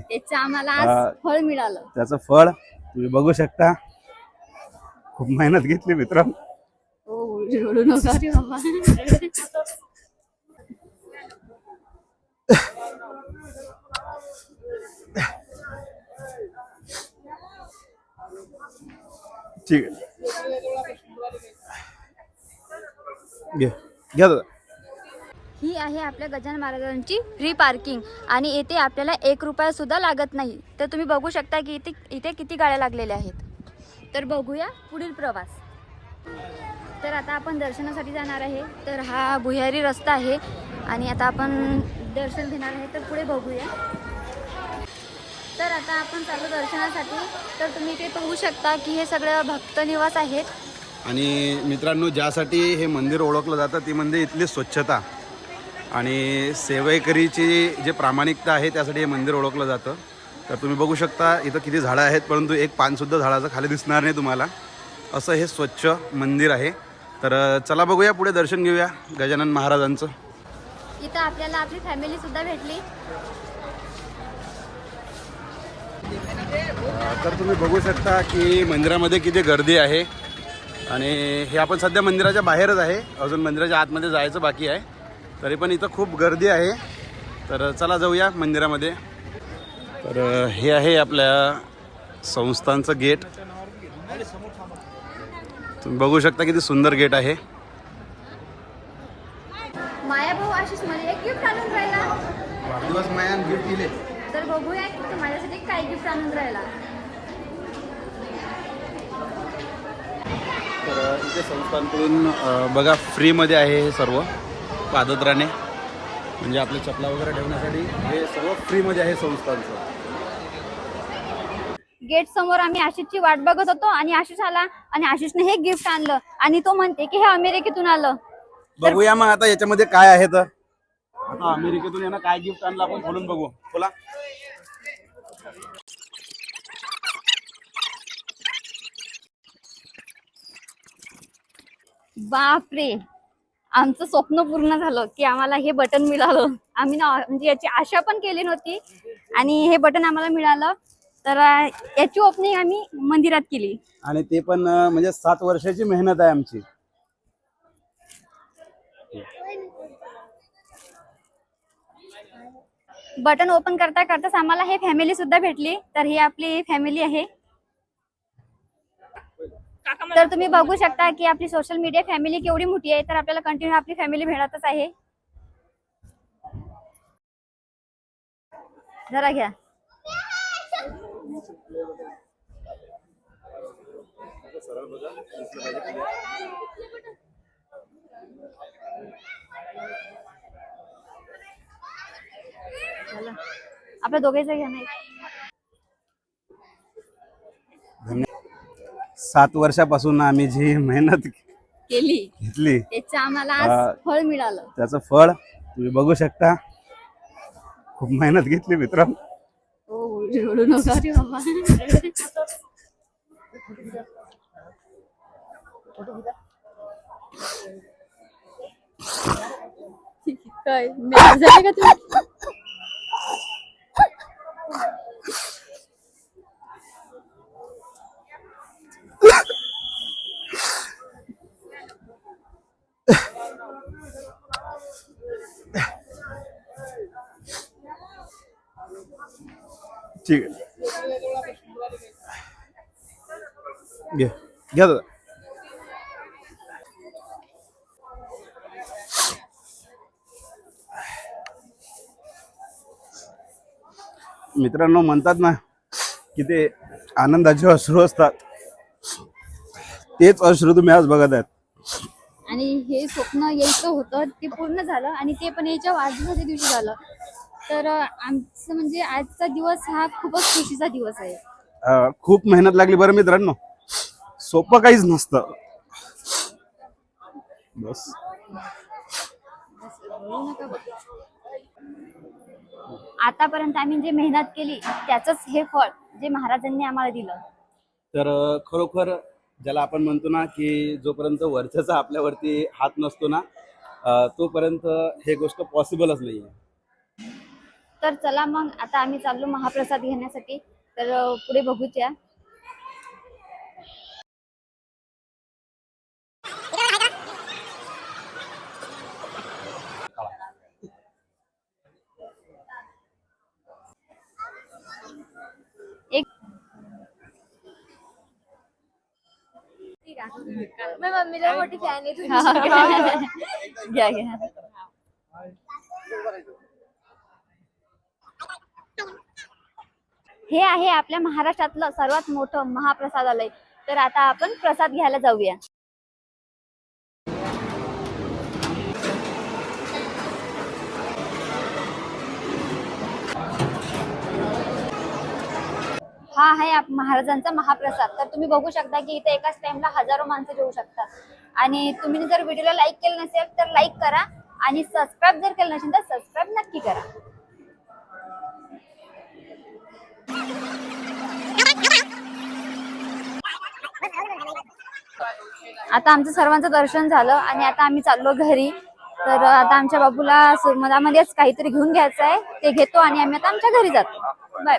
त्याचं आम्हाला आज फळ मिळालं. त्याचं फळ तुम्ही बघू शकता. खूप मेहनत घेतली मित्रांनो. हो, रडू नका रे बाबा. ठीक आहे, घ्या दादा. ही आहे आपल्या गजानन महाराजांची फ्री पार्किंग आणि येथे आपल्याला 1 रुपया सुद्धा लागत नाही. तर तुम्ही बघू शकता की इथे किती गाड्या लागलेल्या आहेत. तर बघूया पुढील प्रवास. तर आता आपण दर्शनासाठी जाणार आहे. तर हा भुयारी रस्ता आहे आणि आता आपण दर्शन घेणार आहे. तर पुढे बघूया. तर आता आपण चालू दर्शनासाठी. तर तुम्ही इथे पाहू शकता की हे सगळं भक्त निवास आहेत. आणि मित्रांनो, ज्यासाठी हे मंदिर ओळखलं जातं ती म्हणजे इथली स्वच्छता आणि सेवेकरीची जे प्रामाणिकता आहे त्यासाठी हे मंदिर ओळखलं जातं. तर तुम्ही बघू शकता इथं किती झाडं आहेत, परंतु एक पानसुद्धा झाडाचं खाली दिसणार नाही तुम्हाला. असं हे स्वच्छ मंदिर आहे. तर चला बघूया, पुढे दर्शन घेऊया गजानन महाराजांचं. इथं आपल्याला आपली फॅमिली सुद्धा भेटली. तर तुम्ही बघू शकता की मंदिरामध्ये किती गर्दी आहे. आणि हे आपण सध्या मंदिराच्या बाहेरच आहे, अजून मंदिराच्या आतमध्ये जायचं बाकी आहे. तरी पण इथं खूप गर्दी आहे. तर चला जाऊया मंदिरामध्ये. तर हे आहे आपल्या संस्थांचं गेट. तुम्ही बघू शकता किती सुंदर गेट आहे. माया भाऊ आशिष मला एक गिफ्ट आणून राहिला. वाढदिवस मायान गिफ्ट दिले. तर बघूया की तू माझ्यासाठी काय गिफ्ट आणून राहिला. तर इथे संस्थांकडून बघा फ्रीमध्ये आहे हे सर्व पादत्राणे, म्हणजे आपले चपला वगैरे ठेवण्यासाठी हे सर्व फ्रीमध्ये आहे संस्थांचं. गेट समोर आम्ही आशिषची वाट बघत होतो आणि आशिष आला आणि आशिषने हे गिफ्ट आणलं आणि तो म्हणते की हे अमेरिकेतून आलं. बघूया मग आता याच्यामध्ये काय आहे. तर आता अमेरिकेतून यांना काय गिफ्ट आणलं आपण खोलून बघू. बोला. बापरे, आमचं स्वप्न पूर्ण झालं की आम्हाला हे बटन मिळालं. आम्ही ना म्हणजे याची आशा पण केली नव्हती आणि हे बटन आम्हाला मिळालं. तर याची ओपनिंग आम्ही मंदिरात केली आणि ते पण म्हणजे 7 वर्षाची मेहनत आहे आमची. बटन ओपन करता करताच आम्हाला हे फॅमिली सुद्धा भेटली. तर ही आपली फॅमिली आहे. तर तुम्ही बघू शकता की आपली सोशल मीडिया फॅमिली केवढी मोठी आहे. तर आपल्याला कंटिन्यू आपली फॅमिली भेटतच आहे. जरा घ्या. आपल्या दोघांचं घ्या. नाही 7 वर्षापासून आम्ही जी मेहनत केली घेतली त्याचं आम्हाला आज फळ मिळालं. त्याचं फळ तुम्ही बघू शकता. खूप मेहनत घेतली मित्रांनो. हो, रडू नका रे बाबा. काय मॅच झाले का तुम्ही? ठीक आहे, घ्या दादा. मित्रांनो, म्हणतात ना की ते आनंदाचे अश्रू असतात, तेच अश्रू तुम्ही आज बघत आहात. आणि हे स्वप्न यायचं होतं ते पूर्ण झालं आणि ते पण याच्या वाढदिवसाच्या दिवशी झालं. तर आमचं म्हणजे आजचा दिवस हा खूपच खुशीचा दिवस आहे. खूप मेहनत लागली बरं मित्रांनो, सोपं काहीच नसतं. बस आतापर्यंत आम्ही जे मेहनत केली त्याचंच हे फळ जे महाराजांनी आम्हाला दिलं. तर खरोखर ज्याला आपण म्हणतो ना की जोपर्यंत वरच्याचा आपल्यावरती हात नसतो ना तोपर्यंत हे गोष्ट पॉसिबलच नाही आहे. तर चला मग आता आम्ही चाललो महाप्रसाद घेण्यासाठी. तर पुढे बघूया. एक मैं मम्मीला मोठी फॅन आहे तुझी. घ्या घ्या. हे आहे आपल्या महाराष्ट्रातलं सर्वात मोठं महाप्रसादालय. तर आता आपण प्रसाद घ्यायला जाऊया. हा आहे महाराजांचा महाप्रसाद. तर तुम्ही बघू शकता की इथे एकाच टाइमला हजारो माणसं जेवू शकतात. आणि तुम्ही जर व्हिडिओला लाईक केलं नसेल तर लाईक करा आणि सबस्क्राईब जर केलं नसेल तर सबस्क्राईब नक्की करा. आता आमचं सर्वांचं दर्शन झालं आणि आता आम्ही चाललो घरी. तर आता आमच्या बाबूला सुरमदामध्येच काहीतरी घेऊन घ्यायचं आहे, ते घेतो आणि आम्ही आता आमच्या घरी जातो. बाय.